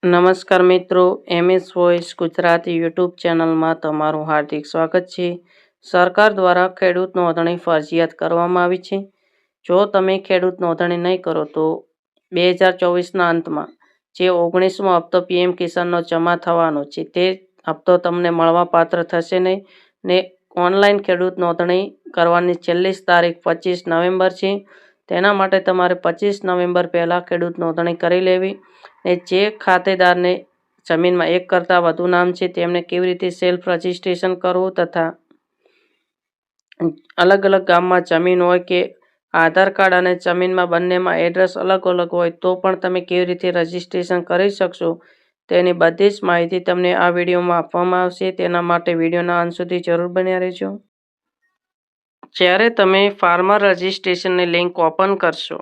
નમસ્કાર મિત્રો, MS voice Gujarati YouTube ચેનલમાં તમારું હાર્દિક સ્વાગત છે. સરકાર દ્વારા ખેડૂત નોંધણી ફરજિયાત કરવામાં આવી છે. જો તમે ખેડૂત નોંધણી નહીં કરો તો 2024ના અંતમાં જે 19મો હપ્તો PM કિસાનનો જમા થવાનો છે તે હપ્તો તમને મળવાપાત્ર થશે નહીં ને ઓનલાઈન ખેડૂત નોંધણી કરવાની છેલ્લી તારીખ 25 નવેમ્બર છે. તેના માટે તમારે 25 નવેમ્બર પહેલાં ખેડૂત નોંધણી કરી લેવી. ને જે ખાતેદારને જમીનમાં એક કરતાં વધુ નામ છે તેમને કેવી રીતે સેલ્ફ રજિસ્ટ્રેશન કરવું તથા અલગ અલગ ગામમાં જમીન હોય કે આધાર કાર્ડ અને જમીનમાં બંનેમાં એડ્રેસ અલગ અલગ હોય તો પણ તમે કેવી રીતે રજિસ્ટ્રેશન કરી શકશો તેની બધી જ માહિતી તમને આ વિડીયોમાં આપવામાં આવશે. તેના માટે વિડીયોના અંત સુધી જરૂર બન્યા રહેજો. જ્યારે તમે ફાર્મર રજિસ્ટ્રેશનની લિંક ઓપન કરશો,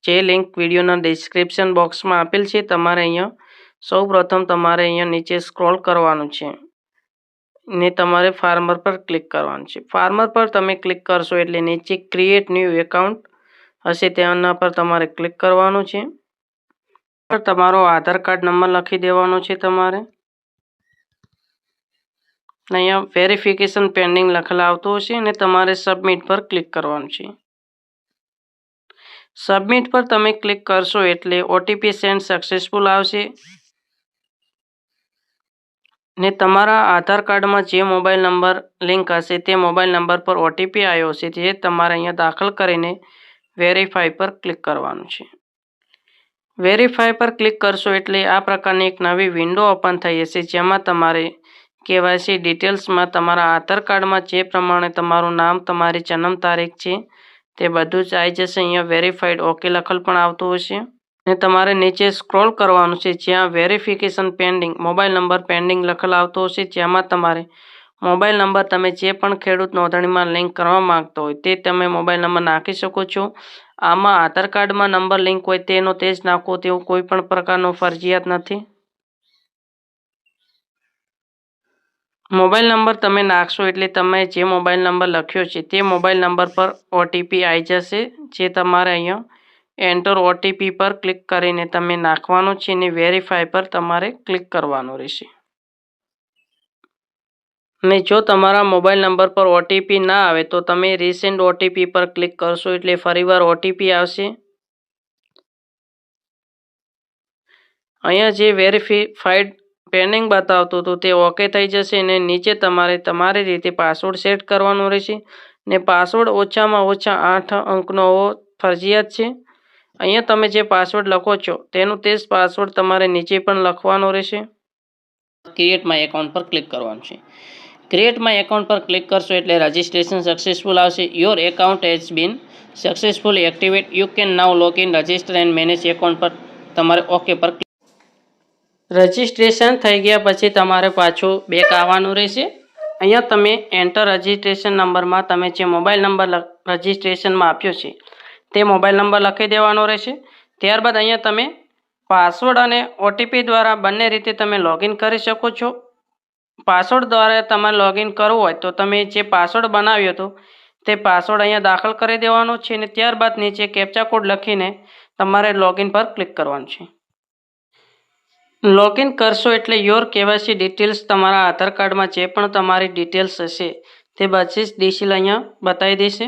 જે લિંક વિડીયોના ડિસ્ક્રિપ્શન બોક્સમાં આપેલ છે, તમારે અહીંયા સૌપ્રથમ તમારે અહીંયા નીચે સ્ક્રોલ કરવાનું છે ને તમારે ફાર્મર પર ક્લિક કરવાનું છે. ફાર્મર પર તમે ક્લિક કરશો એટલે નીચે ક્રિએટ ન્યૂ એકાઉન્ટ હશે તેના પર તમારે ક્લિક કરવાનું છે. તમારો આધાર કાર્ડ નંબર લખી દેવાનો છે તમારે. અહીંયા વેરિફિકેશન પેન્ડિંગ લખેલા આવતું હશે અને તમારે સબમિટ પર ક્લિક કરવાનું છે. સબમિટ પર તમે ક્લિક કરશો એટલે ઓટીપી સેન્ડ સક્સેસફુલ આવશે ને તમારા આધાર કાર્ડમાં જે મોબાઈલ નંબર લિંક હશે તે મોબાઈલ નંબર પર ઓટીપી આવ્યો હશે જે તમારે અહીંયા દાખલ કરીને વેરીફાઈ પર ક્લિક કરવાનું છે. વેરીફાઈ પર ક્લિક કરશો એટલે આ પ્રકારની એક નવી વિન્ડો ઓપન થઈ હશે જેમાં તમારે KYC ડિટેલ્સમાં તમારા આધાર કાર્ડમાં જે પ્રમાણે તમારું નામ, તમારી જન્મ તારીખ છે તે બધું જ આવી જશે. અહીંયા વેરીફાઈડ ઓકે લખેલ પણ આવતું હશે ને તમારે નીચે સ્ક્રોલ કરવાનું છે જ્યાં verification pending mobile number pending લખેલ આવતો હશે જેમાં તમારે મોબાઈલ નંબર તમે જે પણ ખેડૂત નોંધણીમાં લિંક કરવા માંગતો હોય તે તમે મોબાઈલ નંબર નાખી શકો છો. આમાં આધાર કાર્ડમાં નંબર લિંક હોય તેનો તે જ નાખવો તેવું કોઈ પણ પ્રકારનો ફરજિયાત નથી. મોબાઈલ નંબર તમે નાખશો એટલે તમે જે મોબાઈલ નંબર લખ્યો છે તે મોબાઈલ નંબર પર ઓટીપી આવી જશે જે તમારે અહીંયા એન્ટર ઓટીપી પર ક્લિક કરીને તમે નાખવાનું છે અને વેરીફાઈ પર તમારે ક્લિક કરવાનું રહેશે. ને જો તમારા મોબાઈલ નંબર પર ઓટીપી ના આવે તો તમે રીસેન્ટ ઓટીપી પર ક્લિક કરશો એટલે ફરીવાર ઓટીપી આવશે. અહીંયા જે વેરીફાઈડ પેન્ડિંગ બતાવતું હતું તે ઓકે થઈ જશે અને નીચે તમારે તમારી રીતે પાસવર્ડ સેટ કરવાનો રહેશે ને પાસવર્ડ ઓછામાં ઓછા 8 અંકનો હોવો ફરજિયાત છે. અહીંયા તમે જે પાસવર્ડ લખો છો તેનું તે જ પાસવર્ડ તમારે નીચે પણ લખવાનો રહેશે. ક્રિએટ માય એકાઉન્ટ પર ક્લિક કરવાનું છે. ક્રિએટ માય એકાઉન્ટ પર ક્લિક કરશો એટલે રજિસ્ટ્રેશન સક્સેસફુલ આવશે. Your account has been successfully activate, you can now log in, register and manage account પર તમારે ઓકે પર રજિસ્ટ્રેશન થઈ ગયા પછી તમારે પાછું બેક આવવાનું રહેશે. અહીંયા તમે એન્ટર રજિસ્ટ્રેશન નંબરમાં તમે જે મોબાઈલ નંબર રજિસ્ટ્રેશનમાં આપ્યો છે તે મોબાઈલ નંબર લખી દેવાનો રહેશે. ત્યારબાદ અહીંયા તમે પાસવર્ડ અને ઓટીપી દ્વારા બંને રીતે તમે લોગિન કરી શકો છો. પાસવર્ડ દ્વારા તમારે લોગિન કરવું હોય તો તમે જે પાસવર્ડ બનાવ્યો હતો તે પાસવર્ડ અહીંયા દાખલ કરી દેવાનો છે અને ત્યારબાદ નીચે કેપ્ચા કોડ લખીને તમારે લોગિન પર ક્લિક કરવાનું છે. લોગિન કરશો એટલે યોર KYC ડિટેલ્સ તમારા આધાર કાર્ડમાં જે પણ તમારી ડિટેલ્સ હશે તે બધી જ ડિટેલ અહીંયા બતાવી દેશે.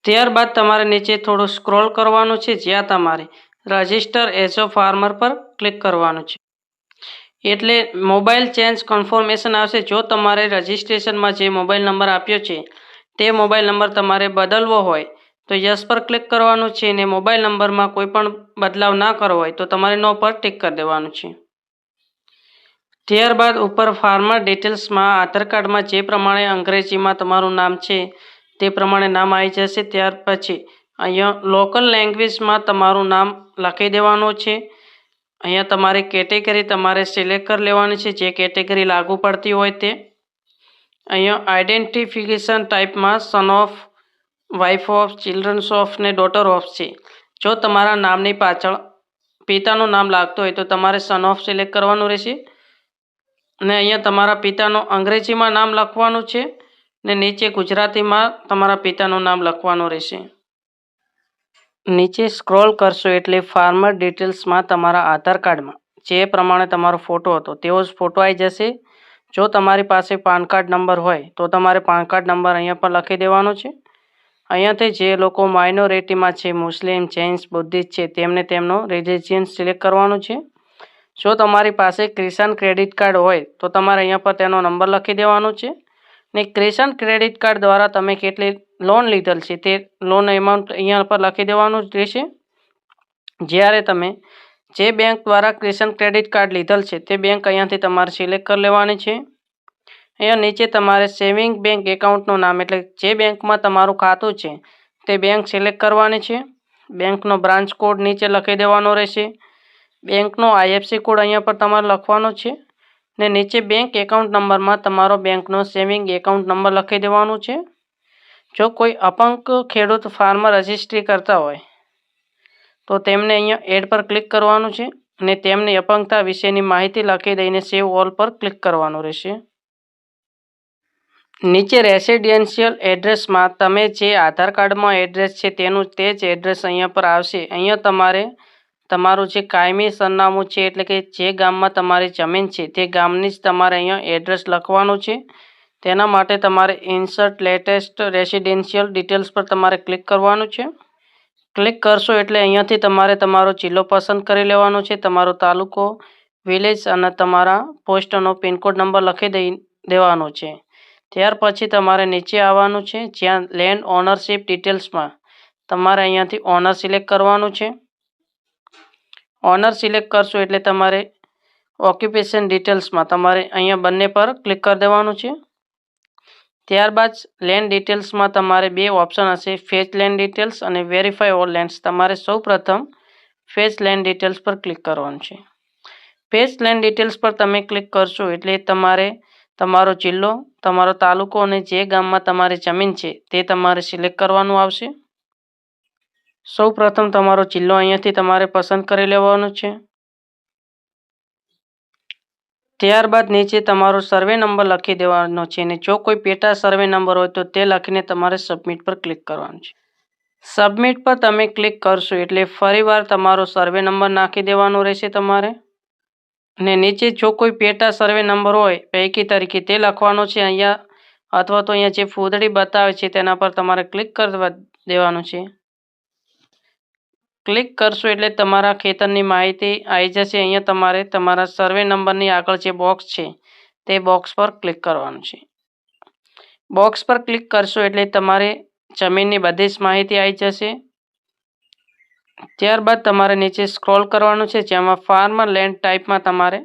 ત્યારબાદ તમારે નીચે થોડું સ્ક્રોલ કરવાનું છે જ્યાં તમારે રજિસ્ટર એઝ અ ફાર્મર પર ક્લિક કરવાનું છે એટલે મોબાઈલ ચેન્જ કન્ફર્મેશન આવશે. જો તમારે રજિસ્ટ્રેશનમાં જે મોબાઈલ નંબર આપ્યો છે તે મોબાઈલ નંબર તમારે બદલવો હોય તો યસ પર ક્લિક કરવાનું છે અને મોબાઈલ નંબરમાં કોઈ પણ બદલાવ ના કરવો હોય તો તમારે નો પર ટિક કરી દેવાનું છે. ત્યારબાદ ઉપર ફાર્મર ડિટેલ્સમાં આધાર કાર્ડમાં જે પ્રમાણે અંગ્રેજીમાં તમારું નામ છે તે પ્રમાણે નામ આવી જશે. ત્યાર પછી અહીંયા લોકલ લેંગ્વેજમાં તમારું નામ લખી દેવાનું છે. અહીંયા તમારી કેટેગરી તમારે સિલેક્ટ કરી લેવાની છે જે કેટેગરી લાગુ પડતી હોય તે. અહીંયા આઈડેન્ટિફિકેશન ટાઈપમાં son of, wife of, childrens of ને ડોટર ઓફ છે. જો તમારા નામની પાછળ પિતાનું નામ લાગતું હોય તો તમારે સન ઓફ સિલેક્ટ કરવાનું રહેશે અને અહીંયા તમારા પિતાનું અંગ્રેજીમાં નામ લખવાનું છે ને નીચે ગુજરાતીમાં તમારા પિતાનું નામ લખવાનું રહેશે. નીચે સ્ક્રોલ કરશો એટલે ફાર્મર ડિટેલ્સમાં તમારા આધાર કાર્ડમાં જે પ્રમાણે તમારો ફોટો હતો તેવો જ ફોટો આવી જશે. જો તમારી પાસે પાન કાર્ડ નંબર હોય તો તમારે પાન કાર્ડ નંબર અહીંયા પર લખી દેવાનો છે. અહીંયાથી જે લોકો માઇનોરિટીમાં છે, મુસ્લિમ, જૈન, બુદ્ધિસ્ટ છે, તેમને તેમનો રિલિજિયન સિલેક્ટ કરવાનું છે. જો તમારી પાસે કિસાન ક્રેડિટ કાર્ડ હોય તો તમારે અહીંયા પર તેનો નંબર લખી દેવાનો છે. ને કિસાન ક્રેડિટ કાર્ડ દ્વારા તમે કેટલી લોન લીધેલ છે તે લોન એમાઉન્ટ અહીંયા પર લખી દેવાનું જ રહેશે. જ્યારે તમે જે બેંક દ્વારા કિસાન ક્રેડિટ કાર્ડ લીધેલ છે તે બેંક અહીંયાથી તમારે સિલેક્ટ કરી લેવાની છે. અહીંયા નીચે તમારે સેવિંગ બેંક એકાઉન્ટનું નામ એટલે જે બેંકમાં તમારું ખાતું છે તે બેંક સિલેક્ટ કરવાની છે. બેંકનો બ્રાન્ચ કોડ નીચે લખી દેવાનો રહેશે. બેંકનો IFSC કોડ અહીંયા પર તમારે લખવાનો છે. ને નીચે બેંક એકાઉન્ટ નંબરમાં તમારો બેંકનો સેવિંગ એકાઉન્ટ નંબર લખી દેવાનો છે. જો કોઈ અપંગ ખેડૂત ફાર્મર રજિસ્ટ્રી કરતા હોય તો તેમને અહીંયા એડ પર ક્લિક કરવાનું છે અને તેમની અપંગતા વિશેની માહિતી લખી દઈને સેવ ઓલ પર ક્લિક કરવાનું રહેશે. નીચે રેસિડેન્શિયલ એડ્રેસમાં તમે જે આધાર કાર્ડમાં એડ્રેસ છે તેનું તે જ એડ્રેસ અહીંયા પર આવશે. અહીંયા તમારે તમારું જે કાયમી સરનામું છે એટલે કે જે ગામમાં તમારી જમીન છે તે ગામની જ તમારે અહીંયા એડ્રેસ લખવાનું છે. તેના માટે તમારે ઇન્સર્ટ લેટેસ્ટ રેસિડેન્શિયલ ડિટેલ્સ પર તમારે ક્લિક કરવાનું છે. ક્લિક કરશો એટલે અહીંયાથી તમારે તમારો જિલ્લો પસંદ કરી લેવાનો છે, તમારો તાલુકો, વિલેજ અને તમારા પોસ્ટનો પિનકોડ નંબર લખી દેવાનો છે. ત્યાર પછી તમારે નીચે આવવાનું છે જ્યાં લેન્ડ ઓનરશિપ ડિટેલ્સમાં તમારે અહીંયાથી ઓનર સિલેક્ટ કરવાનું છે. ઓનર સિલેક્ટ કરશો એટલે તમારે ઓક્યુપેશન ડિટેલ્સમાં તમારે અહીંયા બંને પર ક્લિક કરી દેવાનું છે. ત્યારબાદ લેન્ડ ડિટેલ્સમાં તમારે બે ઓપ્શન હશે, ફેચ લેન્ડ ડિટેલ્સ અને વેરીફાઈ ઓલ લેન્ડ્સ. તમારે સૌ પ્રથમ ફેચ લેન્ડ ડિટેલ્સ પર ક્લિક કરવાનું છે. ફેચ લેન્ડ ડિટેલ્સ પર તમે ક્લિક કરશો એટલે તમારે તમારો જિલ્લો, તમારો તાલુકો અને જે ગામમાં તમારી જમીન છે તે તમારે સિલેક્ટ કરવાનું આવશે. સૌ પ્રથમ તમારો જિલ્લો અહીંયાથી તમારે પસંદ કરી લેવાનો છે. ત્યારબાદ નીચે તમારો સર્વે નંબર લખી દેવાનો છે અને જો કોઈ પેટા સર્વે નંબર હોય તો તે લખીને તમારે સબમિટ પર ક્લિક કરવાનું છે. સબમિટ પર તમે ક્લિક કરશો એટલે ફરીવાર તમારો સર્વે નંબર નાખી દેવાનો રહેશે તમારે. અને નીચે જો કોઈ પેટા સર્વે નંબર હોય પૈકી તરીકે તે લખવાનો છે અહીંયા, અથવા તો અહીંયા જે ફૂદડી બતાવે છે તેના પર તમારે ક્લિક કરવા દેવાનું છે. ક્લિક કરશો એટલે તમારા ખેતરની માહિતી આવી જશે. અહીંયા તમારે તમારા સર્વે નંબરની આગળ જે બોક્સ છે તે બોક્સ પર ક્લિક કરવાનું છે. બોક્સ પર ક્લિક કરશો એટલે તમારે જમીનની બધી જ માહિતી આવી જશે. ત્યારબાદ તમારે નીચે સ્ક્રોલ કરવાનું છે જેમાં ફાર્મર લેન્ડ ટાઈપમાં તમારે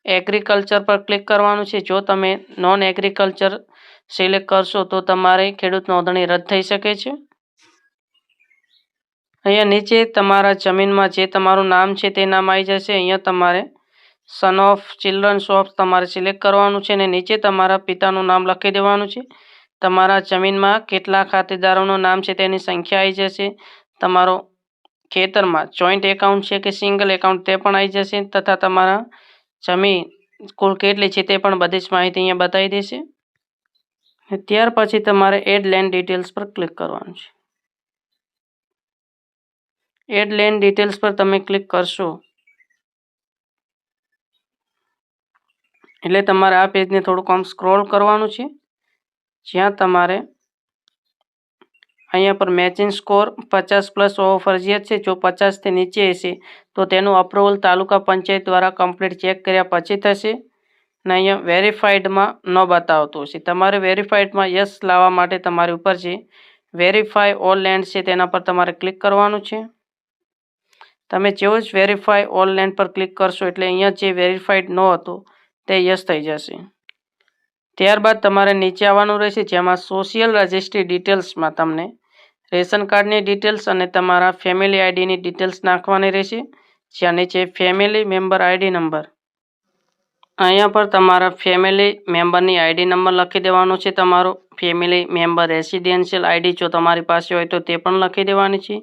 એગ્રીકલ્ચર પર ક્લિક કરવાનું છે. જો તમે નોન એગ્રીકલ્ચર સિલેક્ટ કરશો તો તમારે ખેડૂત નોંધણી રદ થઈ શકે છે. અહીંયા નીચે તમારા જમીનમાં જે તમારું નામ છે તે નામ આવી જશે. અહીંયા તમારે સન ઓફ, ચિલ્ડ્રન્સ ઓફ તમારે સિલેક્ટ કરવાનું છે અને નીચે તમારા પિતાનું નામ લખી દેવાનું છે. તમારા જમીનમાં કેટલા ખાતેદારોનું નામ છે તેની સંખ્યા આવી જશે. તમારો ખેતરમાં જોઈન્ટ એકાઉન્ટ છે કે સિંગલ એકાઉન્ટ તે પણ આવી જશે તથા તમારા જમીન કુલ કેટલી છે તે પણ બધી જ માહિતી અહીંયા બતાવી દેશે. ત્યાર પછી તમારે એડ લેન્ડ ડિટેલ્સ પર ક્લિક કરવાનું છે. એડ લેન્ડ ડિટેલ્સ પર તમે ક્લિક કરશો એટલે તમારે આ પેજને થોડુંક આમ સ્ક્રોલ કરવાનું છે જ્યાં તમારે અહીંયા પર મેચિંગ સ્કોર 50+ હોવો ફરજિયાત છે. જો 50થી નીચે હશે તો તેનું અપ્રુવલ તાલુકા પંચાયત દ્વારા કમ્પ્લીટ ચેક કર્યા પછી થશે. અને અહીંયા વેરીફાઈડમાં ન બતાવતું હશે. તમારે વેરીફાઈડમાં યસ લાવવા માટે તમારી ઉપર છે વેરીફાઈ ઓલ લેન્ડ છે તેના પર તમારે ક્લિક કરવાનું છે. તમે જેવું જ વેરીફાઈ ઓલ લેન્ડ પર ક્લિક કરશો એટલે અહીંયા જે વેરીફાઈડ ન હતો તે યસ થઈ જશે. ત્યારબાદ તમારે નીચે આવવાનું રહેશે જેમાં સોશિયલ રજિસ્ટ્રી ડિટેલ્સમાં તમને રેશન કાર્ડની ડિટેલ્સ અને તમારા ફેમિલી આઈડીની ડિટેલ્સ નાખવાની રહેશે. જ્યાં નીચે ફેમિલી મેમ્બર આઈડી નંબર, અહીંયા પર તમારા ફેમિલી મેમ્બરની આઈડી નંબર લખી દેવાનો છે. તમારો ફેમિલી મેમ્બર રેસિડેન્શિયલ આઈડી જો તમારી પાસે હોય તો તે પણ લખી દેવાની છે.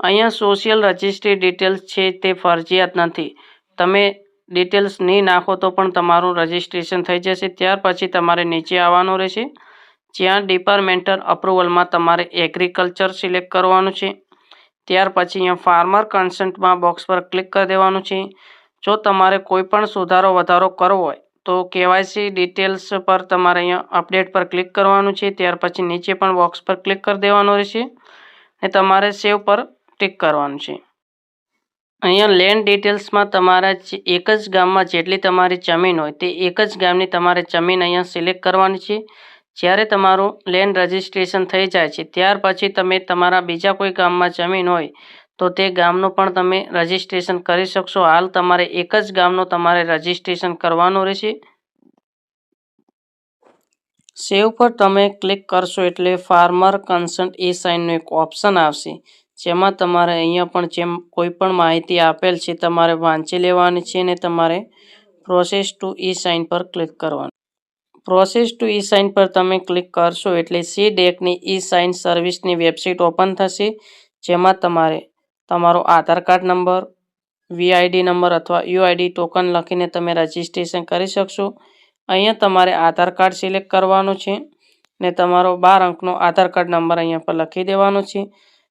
અહીંયા સોશિયલ રજિસ્ટ્રી ડિટેલ્સ છે તે ફરજિયાત નથી. તમે ડિટેલ્સ નહીં નાખો તો પણ તમારું રજિસ્ટ્રેશન થઈ જશે. ત્યાર પછી તમારે નીચે આવવાનું રહેશે જ્યાં ડિપાર્ટમેન્ટલ અપ્રુવલમાં તમારે એગ્રીકલ્ચર સિલેક્ટ કરવાનું છે. ત્યાર પછી અહીંયા ફાર્મર કન્સન્ટમાં બોક્સ પર ક્લિક કરી દેવાનું છે. જો તમારે કોઈ પણ સુધારો વધારો કરવો હોય તો KYC ડિટેલ્સ પર તમારે અહીંયા અપડેટ પર ક્લિક કરવાનું છે. ત્યાર પછી નીચે પણ બોક્સ પર ક્લિક કરી દેવાનું રહેશે અને તમારે સેવ પર ટિક કરવાનું છે. અહીંયા લેન્ડ ડિટેલ્સમાં તમારા એક જ ગામમાં જેટલી તમારી જમીન હોય તે એક જ ગામની તમારે જમીન અહીંયા સિલેક્ટ કરવાની છે. જ્યારે તમારું લેન્ડ રજિસ્ટ્રેશન થઈ જાય છે ત્યાર પછી તમે તમારા બીજા કોઈ ગામમાં જમીન હોય તો તે ગામનું પણ તમે રજિસ્ટ્રેશન કરી શકશો. હાલ તમારે એક જ ગામનું તમારે રજિસ્ટ્રેશન કરવાનું રહેશે. સેવ પર તમે ક્લિક કરશો એટલે ફાર્મર કન્સન્ટ e-સાઇનનો એક ઓપ્શન આવશે, જેમાં તમારે અહીંયા પણ જેમ કોઈ પણ માહિતી આપેલ છે તમારે વાંચી લેવાની છે અને તમારે પ્રોસેસ ટુ e-સાઇન પર ક્લિક કરવાનું. પ્રોસેસ ટુ e-સાઇન પર તમે ક્લિક કરશો એટલે CDECની e-સાઇન સર્વિસની વેબસાઇટ ઓપન થશે, જેમાં તમારે તમારો આધાર કાર્ડ નંબર, VID નંબર અથવા UID ટોકન લખીને તમે રજિસ્ટ્રેશન કરી શકશો. અહીંયા તમારે આધાર કાર્ડ સિલેક્ટ કરવાનું છે ને તમારો 12 અંકનો આધાર કાર્ડ નંબર અહીંયા પર લખી દેવાનો છે.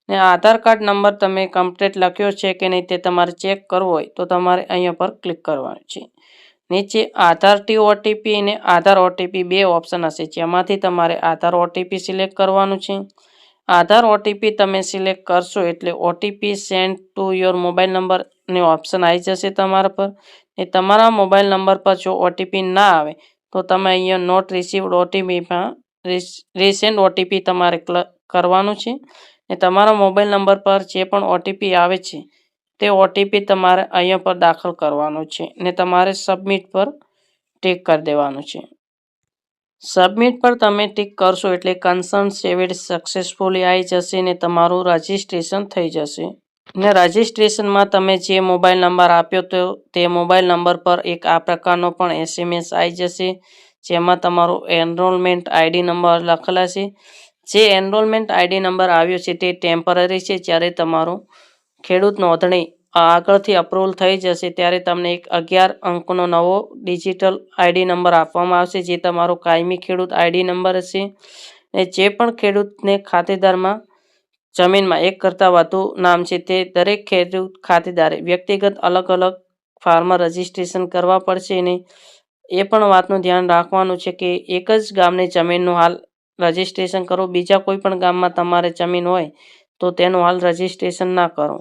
ને આધાર કાર્ડ નંબર તમે કમ્પ્લીટ લખ્યો છે કે નહીં તે તમારે ચેક કરવો હોય તો તમારે અહીંયા પર ક્લિક કરવાનું છે. નીચે આધાર OTP અને આધાર OTP બે ઓપ્શન હશે, જેમાંથી તમારે આધાર OTP સિલેક્ટ કરવાનું છે. આધાર OTP તમે સિલેક્ટ કરશો એટલે OTP send to your mobile નંબરનો ઓપ્શન આવી જશે તમારા પર. ને તમારા મોબાઈલ નંબર પર જો OTP ના આવે તો તમે અહીંયા નોટ રિસીવ્ડ OTPમાં રીસેન્ડ OTP તમારે કરવાનું છે. ને તમારા મોબાઈલ નંબર પર જે પણ OTP આવે છે તે OTP તમારે અહીંયા પર દાખલ કરવાનો છે ને તમારે સબમિટ પર ટિક કરી દેવાનું છે. સબમિટ પર તમે ટિક કરશો એટલે કન્સર્ન સેવડ સક્સેસફુલી આવી જશે ને તમારું રજિસ્ટ્રેશન થઈ જશે. ને રજિસ્ટ્રેશનમાં તમે જે મોબાઈલ નંબર આપ્યો તો તે મોબાઈલ નંબર પર એક આ પ્રકારનો પણ SMS આવી જશે, જેમાં તમારો એનરોલમેન્ટ ID નંબર લખેલા છે. જે એનરોલમેન્ટ ID નંબર આવ્યો છે તે ટેમ્પરરી છે. જ્યારે તમારું ખેડૂત નોંધણી આગળથી અપ્રુવલ થઈ જશે ત્યારે તમને એક 11 અંકનો નવો ડિજિટલ ID નંબર આપવામાં આવશે, જે તમારો કાયમી ખેડૂત ID નંબર હશે. ને જે પણ ખેડૂતને ખાતેદારમાં જમીનમાં એક કરતાં વધુ નામ છે તે દરેક ખેડૂત ખાતેદારે વ્યક્તિગત અલગ અલગ ફાર્મર રજિસ્ટ્રેશન કરવા પડશે. અને એ પણ વાતનું ધ્યાન રાખવાનું છે કે એક જ ગામની જમીનનું હાલ રજિસ્ટ્રેશન કરો. બીજા કોઈ પણ ગામમાં તમારે જમીન હોય તો તેનું હાલ રજિસ્ટ્રેશન ના કરો.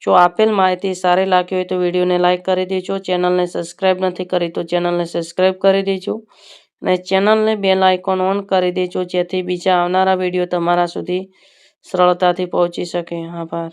જો આપેલ માહિતી સારી લાગી હોય તો વિડીયોને લાઇક કરી દેજો. ચેનલને સબસ્ક્રાઈબ નથી કરી તો ચેનલને સબસ્ક્રાઈબ કરી દેજો અને ચેનલને બેલ આઇકોન ઓન કરી દેજો, જેથી બીજા આવનારા વિડીયો તમારા સુધી સરળતાથી પહોંચી શકે. આભાર.